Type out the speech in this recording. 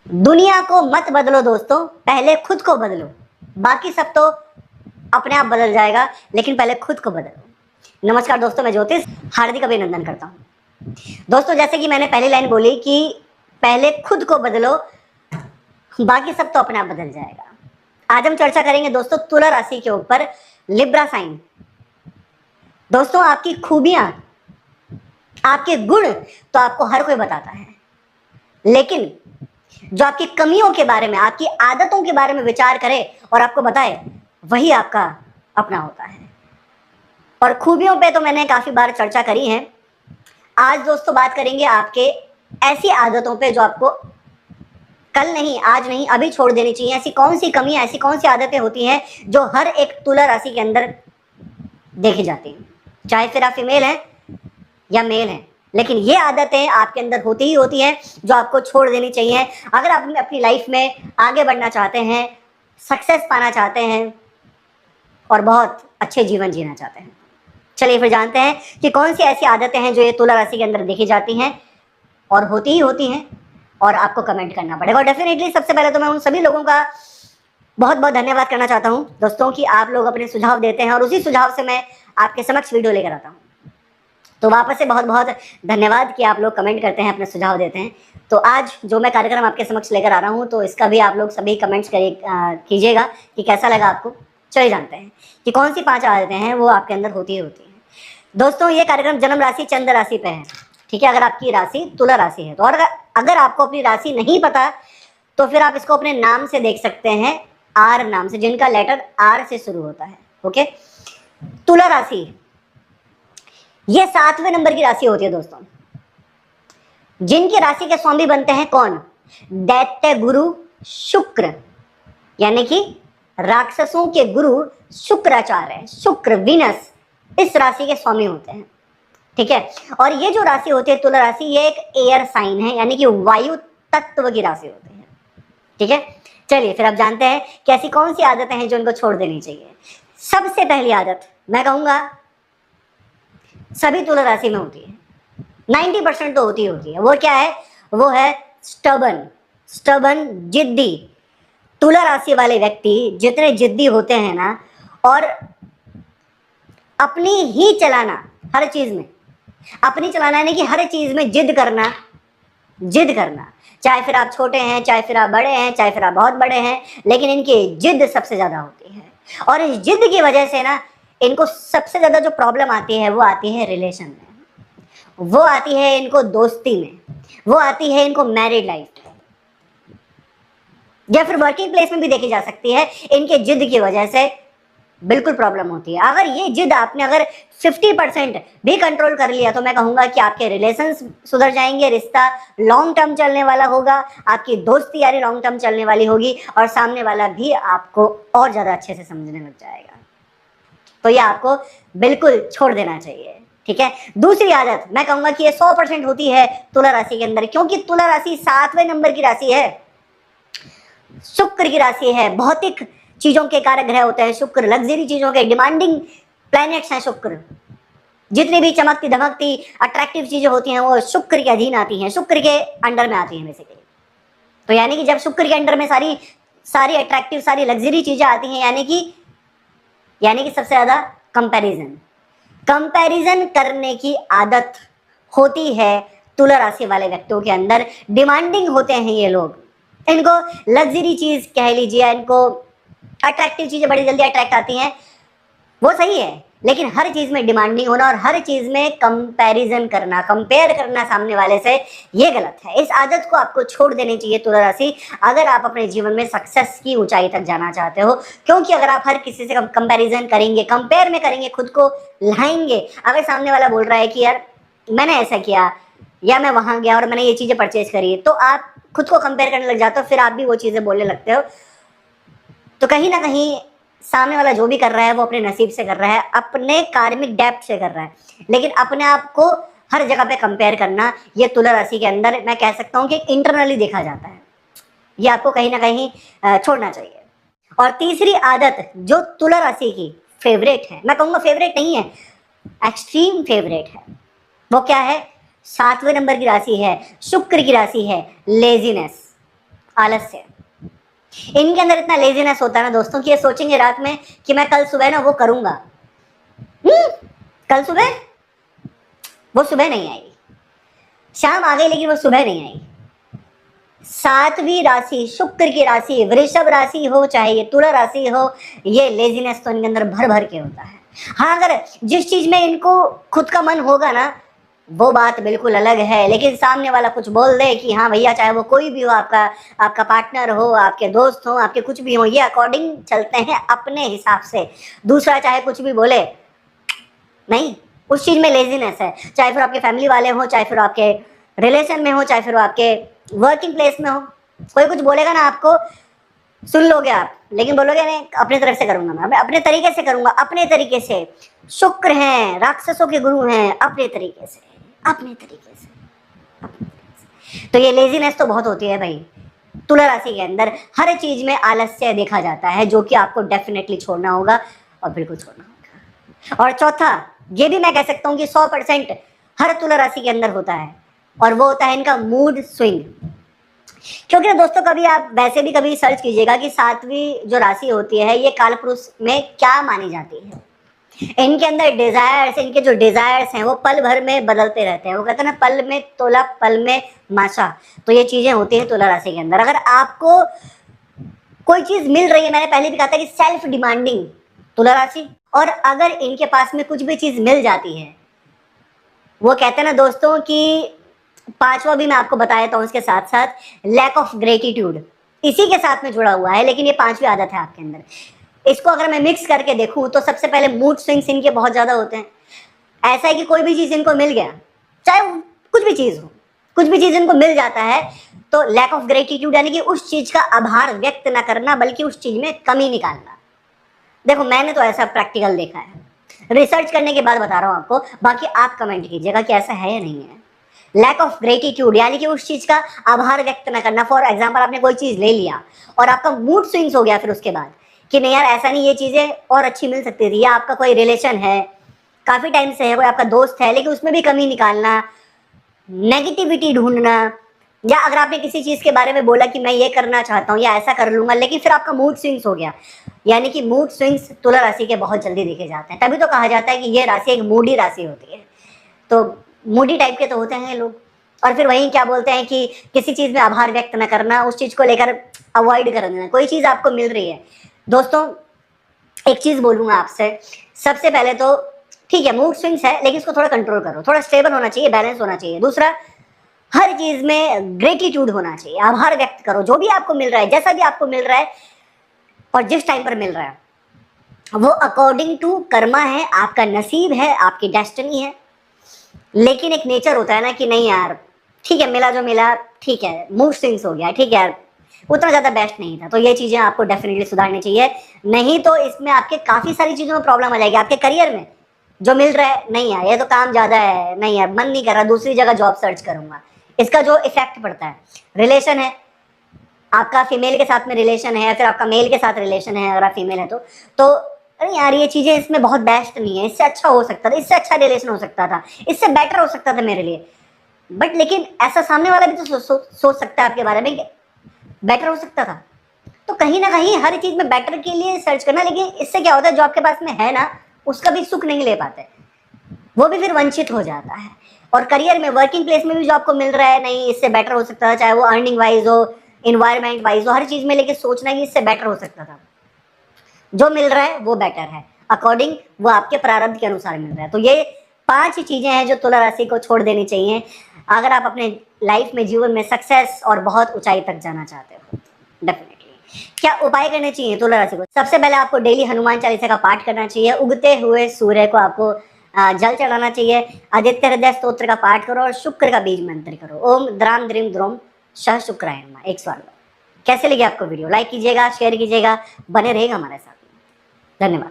दुनिया को मत बदलो दोस्तों, पहले खुद को बदलो। बाकी सब तो अपने आप बदल जाएगा, लेकिन पहले खुद को बदलो। नमस्कार दोस्तों, मैं ज्योतिष हार्दिक अभिनंदन करता हूँ। दोस्तों, जैसे कि मैंने पहली लाइन बोली कि पहले खुद को बदलो, बाकी सब तो अपने आप बदल जाएगा। आज हम चर्चा करेंगे दोस्तों तुला राशि के ऊपर, लिब्रा साइन। दोस्तों, आपकी खूबियां, आपके गुण तो आपको हर कोई बताता है, लेकिन जो आपकी कमियों के बारे में, आपकी आदतों के बारे में विचार करे और आपको बताए, वही आपका अपना होता है। और खूबियों पे तो मैंने काफी बार चर्चा करी है। आज दोस्तों बात करेंगे आपके ऐसी आदतों पे जो आपको कल नहीं, आज नहीं, अभी छोड़ देनी चाहिए। ऐसी कौन सी कमियां, ऐसी कौन सी आदतें होती हैं जो हर एक तुला राशि के अंदर देखी जाती हैं, चाहे फिर आप फीमेल हैं या मेल हैं, लेकिन ये आदतें आपके अंदर होती ही होती हैं जो आपको छोड़ देनी चाहिए अगर आप अपनी लाइफ में आगे बढ़ना चाहते हैं, सक्सेस पाना चाहते हैं और बहुत अच्छे जीवन जीना चाहते हैं। चलिए फिर जानते हैं कि कौन सी ऐसी आदतें हैं जो ये तुला राशि के अंदर देखी जाती हैं और होती ही होती हैं, और आपको कमेंट करना पड़ेगा। और डेफिनेटली सबसे पहले तो मैं उन सभी लोगों का बहुत बहुत धन्यवाद करना चाहता हूँ दोस्तों कि आप लोग अपने सुझाव देते हैं और उसी सुझाव से मैं आपके समक्ष वीडियो लेकर आता हूँ। तो वापस से बहुत बहुत धन्यवाद कि आप लोग कमेंट करते हैं, अपने सुझाव देते हैं। तो आज जो मैं कार्यक्रम आपके समक्ष लेकर आ रहा हूँ, तो इसका भी आप लोग सभी कमेंट्स कीजिएगा कि कैसा लगा आपको। चलिए जानते हैं कि कौन सी 5 आदतें हैं वो आपके अंदर होती ही होती हैं। दोस्तों, ये कार्यक्रम जन्म राशि चंद्र राशि पे है, ठीक है। अगर आपकी राशि तुला राशि है तो, और अगर आपको अपनी राशि नहीं पता तो फिर आप इसको अपने नाम से देख सकते हैं, आर नाम से, जिनका लेटर आर से शुरू होता है। ओके, तुला राशि ये 7वें नंबर की राशि होती है दोस्तों। जिनकी राशि के स्वामी बनते हैं कौन? दैत्य गुरु शुक्र, यानी कि राक्षसों के गुरु शुक्राचार्य, शुक्र, विनस, इस राशि के स्वामी होते हैं, ठीक है। और ये जो राशि होती है तुला राशि, ये एक एयर साइन है, यानी कि वायु तत्व की राशि होती है, ठीक है। चलिए फिर आप जानते हैं कि ऐसी कौन सी आदतें हैं जो उनको छोड़ देनी चाहिए। सबसे पहली आदत मैं कहूंगा सभी तुला राशि में होती है, 90% तो होती है। वो क्या है? वो है स्टबन, जिद्दी। तुला राशि वाले व्यक्ति जितने जिद्दी होते हैं ना, और अपनी ही चलाना, हर चीज में अपनी चलाना, यानी कि हर चीज में जिद करना, चाहे फिर आप छोटे हैं, चाहे फिर आप बड़े हैं, चाहे फिर आप बहुत बड़े हैं, लेकिन इनकी जिद सबसे ज्यादा होती है। और इस जिद की वजह से ना, इनको सबसे ज्यादा जो प्रॉब्लम आती है वो आती है रिलेशन में, वो आती है इनको दोस्ती में, वो आती है इनको मैरिड लाइफ में, या फिर वर्किंग प्लेस में भी देखी जा सकती है। इनके जिद की वजह से बिल्कुल प्रॉब्लम होती है। अगर ये जिद आपने अगर 50% भी कंट्रोल कर लिया तो मैं कहूंगा कि आपके रिलेशंस सुधर जाएंगे, रिश्ता लॉन्ग टर्म चलने वाला होगा, आपकी दोस्ती यारी लॉन्ग टर्म चलने वाली होगी, और सामने वाला भी आपको और ज्यादा अच्छे से समझने लग जाएगा। तो ये आपको बिल्कुल छोड़ देना चाहिए, ठीक है। दूसरी आदत मैं कहूंगा कि ये 100% होती है तुला राशि के अंदर, क्योंकि तुला राशि 7वें नंबर की राशि है, शुक्र की राशि है। भौतिक चीजों के कारक ग्रह होते हैं शुक्र, लग्जरी चीजों के, डिमांडिंग प्लैनेट्स हैं शुक्र। जितनी भी चमकती धमकती अट्रैक्टिव चीजें होती हैं वो शुक्र के अधीन आती हैं, शुक्र के अंडर में आती हैं बेसिकली। तो यानी कि जब शुक्र के अंडर में सारी अट्रैक्टिव, सारी लग्जरी चीजें आती हैं, यानी कि सबसे ज्यादा कंपैरिजन करने की आदत होती है तुला राशि वाले व्यक्तियों के अंदर। डिमांडिंग होते हैं ये लोग, इनको लग्जरी चीज कह लीजिए, इनको अट्रैक्टिव चीजें बड़ी जल्दी अट्रैक्ट आती हैं, वो सही है, लेकिन हर चीज में डिमांडिंग होना और हर चीज में कंपैरिजन करना, कंपेयर करना सामने वाले से, ये गलत है। इस आदत को आपको छोड़ देनी चाहिए तुला राशि, अगर आप अपने जीवन में सक्सेस की ऊंचाई तक जाना चाहते हो। क्योंकि अगर आप हर किसी से कंपैरिजन करेंगे, कंपेयर में करेंगे, खुद को लाएंगे, अगर सामने वाला बोल रहा है कि यार मैंने ऐसा किया या मैं वहां गया और मैंने ये चीजें परचेज करी, तो आप खुद को कंपेयर करने लग जाते हो, फिर आप भी वो चीजें बोलने लगते हो। तो कहीं ना कहीं सामने वाला जो भी कर रहा है वो अपने नसीब से कर रहा है, अपने कार्मिक डेप्थ से कर रहा है, लेकिन अपने आप को हर जगह पे कंपेयर करना, ये तुला राशि के अंदर मैं कह सकता हूँ कि इंटरनली देखा जाता है। ये आपको कहीं ना कहीं छोड़ना चाहिए। और तीसरी आदत जो तुला राशि की फेवरेट है, मैं कहूँगा फेवरेट नहीं है, एक्सट्रीम फेवरेट है, वो क्या है? 7वें नंबर की राशि है, शुक्र की राशि है, लेजीनेस, आलस्य। इनके अंदर इतना लेजीनेस होता है ना दोस्तों कि ये सोचेंगे रात में कि मैं कल सुबह ना वो करूंगा। कल सुबह, वो सुबह नहीं आई। शाम आ गई लेकिन वो सुबह नहीं आई। सातवीं राशि शुक्र की राशि, वृषभ राशि हो चाहे ये तुला राशि हो, ये लेजीनेस तो इनके अंदर भर भर के होता है। हाँ, अगर जिस चीज में इनको खुद का मन होगा ना वो बात बिल्कुल अलग है, लेकिन सामने वाला कुछ बोल दे कि हाँ भैया, चाहे वो कोई भी हो, आपका पार्टनर हो, आपके दोस्त हो, आपके कुछ भी हो, ये अकॉर्डिंग चलते हैं अपने हिसाब से। दूसरा चाहे कुछ भी बोले, नहीं, उस चीज में लेजीनेस है। चाहे फिर आपके फैमिली वाले हो, चाहे फिर आपके रिलेशन में हो, चाहे फिर आपके वर्किंग प्लेस में हो, कोई कुछ बोलेगा ना आपको, सुन लोगे आप, लेकिन बोलोगे नहीं अपने तरफ से करूंगा, मैं अपने तरीके से करूंगा, अपने तरीके से। शुक्र हैं, राक्षसों के गुरु हैं, अपने तरीके से, अपने तरीके से, अपने तरीके से। तो ये लेजीनेस तो बहुत होती है भाई। तुला राशि के अंदर हर चीज में आलस्य देखा जाता है, जो कि आपको डेफिनेटली छोड़ना होगा और बिल्कुल छोड़ना होगा। और चौथा, ये भी मैं कह सकता हूँ कि 100% हर तुला राशि के अंदर होता है, और वो होता है इनका मूड स्विंग। क्योंकि दोस्तों कभी आप वैसे भी कभी सर्च कीजिएगा कि 7वीं जो राशि होती है ये कालपुरुष में क्या मानी जाती है। इनके अंदर डिजायर्स, इनके जो डिजायर्स हैं वो पल भर में बदलते रहते हैं। वो कहते हैं ना, पल में तोला पल में माशा। तो ये चीजें होती हैं तुला राशि के अंदर। अगर आपको कोई चीज मिल रही है, मैंने पहले भी कहा था कि सेल्फ डिमांडिंग तुला राशि, और अगर इनके पास में कुछ भी चीज मिल जाती है, वो कहते हैं ना दोस्तों कि 5वां भी मैं आपको बताया था उसके साथ साथ लैक ऑफ ग्रेटिट्यूड इसी के साथ में जुड़ा हुआ है, लेकिन ये 5वीं आदत है आपके अंदर। इसको अगर मैं मिक्स करके देखूं तो सबसे पहले मूड स्विंग्स इनके बहुत ज्यादा होते हैं। ऐसा है कि कोई भी चीज इनको मिल गया, चाहे कुछ भी चीज हो, कुछ भी चीज इनको मिल जाता है, तो लैक ऑफ ग्रेटिट्यूड यानी कि उस चीज का आभार व्यक्त ना करना, बल्कि उस चीज में कमी निकालना। देखो मैंने तो ऐसा प्रैक्टिकल देखा है, रिसर्च करने के बाद बता रहा हूं आपको, बाकी आप कमेंट कीजिएगा कि ऐसा है या नहीं है। लैक ऑफ ग्रेटिट्यूड यानी कि उस चीज का आभार व्यक्त न करना। फॉर एग्जाम्पल, आपने कोई चीज ले लिया और आपका मूड स्विंग्स हो गया फिर उसके बाद कि नहीं यार ऐसा नहीं, ये चीजें और अच्छी मिल सकती थी, या आपका कोई रिलेशन है काफी टाइम से है, कोई आपका दोस्त है, लेकिन उसमें भी कमी निकालना, नेगेटिविटी ढूंढना, या अगर आपने किसी चीज के बारे में बोला कि मैं ये करना चाहता हूँ या ऐसा कर लूंगा, लेकिन फिर आपका मूड स्विंग्स हो गया। यानी कि मूड स्विंग्स तुला राशि के बहुत जल्दी देखे जाते हैं। तभी तो कहा जाता है कि ये राशि एक मूडी राशि होती है। तो मूडी टाइप के तो होते हैं लोग। और फिर वहीं क्या बोलते हैं कि किसी चीज में आभार व्यक्त न करना, उस चीज को लेकर अवॉइड कर देना। कोई चीज आपको मिल रही है दोस्तों, एक चीज बोलूंगा आपसे, सबसे पहले तो ठीक है मूड स्विंग्स है, लेकिन इसको थोड़ा कंट्रोल करो, थोड़ा स्टेबल होना चाहिए, बैलेंस होना चाहिए। दूसरा, हर चीज में ग्रेटिट्यूड होना चाहिए, आभार व्यक्त करो जो भी आपको मिल रहा है, जैसा भी आपको मिल रहा है और जिस टाइम पर मिल रहा है, वो अकॉर्डिंग टू कर्मा है, आपका नसीब है, आपकी डेस्टिनी है। लेकिन एक नेचर होता है ना कि नहीं यार ठीक है, मिला जो मिला ठीक है, मूड स्विंग्स हो गया, ठीक है यार उतना ज़्यादा बेस्ट नहीं था। तो ये चीज़ें आपको डेफिनेटली सुधारनी चाहिए, नहीं तो इसमें आपके काफ़ी सारी चीज़ों में प्रॉब्लम आ जाएगी। आपके करियर में जो मिल रहा है, नहीं यार ये तो काम ज़्यादा है, नहीं यार मन नहीं कर रहा, दूसरी जगह जॉब सर्च करूँगा, इसका जो इफेक्ट पड़ता है। रिलेशन है, आपका फीमेल के साथ में रिलेशन है या फिर आपका मेल के साथ रिलेशन है, अगर आप फीमेल है तो अरे यार ये चीज़ें इसमें बहुत बेस्ट नहीं है, इससे अच्छा हो सकता था, इससे अच्छा रिलेशन हो सकता था, इससे बेटर हो सकता था मेरे लिए। बट लेकिन ऐसा सामने वाला भी तो सोच सकता है आपके बारे में कि बेटर हो सकता था। तो कहीं ना कहीं हर चीज़ में बेटर के लिए सर्च करना, लेकिन इससे क्या होता है जो आपके पास में है ना उसका भी सुख नहीं ले पाते, वो भी फिर वंचित हो जाता है। और करियर में, वर्किंग प्लेस में भी जो आपको मिल रहा है, नहीं इससे बेटर हो सकता था, चाहे वो अर्निंग वाइज हो, इन्वायरमेंट वाइज हो, हर चीज़ में लेके सोचना कि इससे बेटर हो सकता था। जो मिल रहा है वो बेटर है, अकॉर्डिंग वो आपके प्रारब्ध के अनुसार मिल रहा है। तो ये 5 चीजें हैं जो तुला राशि को छोड़ देनी चाहिए अगर आप अपने लाइफ में, जीवन में सक्सेस और बहुत ऊंचाई तक जाना चाहते हो। डेफिनेटली क्या उपाय करने चाहिए तुला राशि को? सबसे पहले आपको डेली हनुमान चालीसा का पाठ करना चाहिए, उगते हुए सूर्य को आपको जल चढ़ाना चाहिए, आदित्य हृदय स्तोत्र का पाठ करो और शुक्र का बीज मंत्र करो, ओम द्राम द्रीम द्रोम श शुक्राय नमः 100 बार। कैसे लगी आपको वीडियो? लाइक कीजिएगा, शेयर कीजिएगा, बने रहेगा हमारे साथ। धन्यवाद।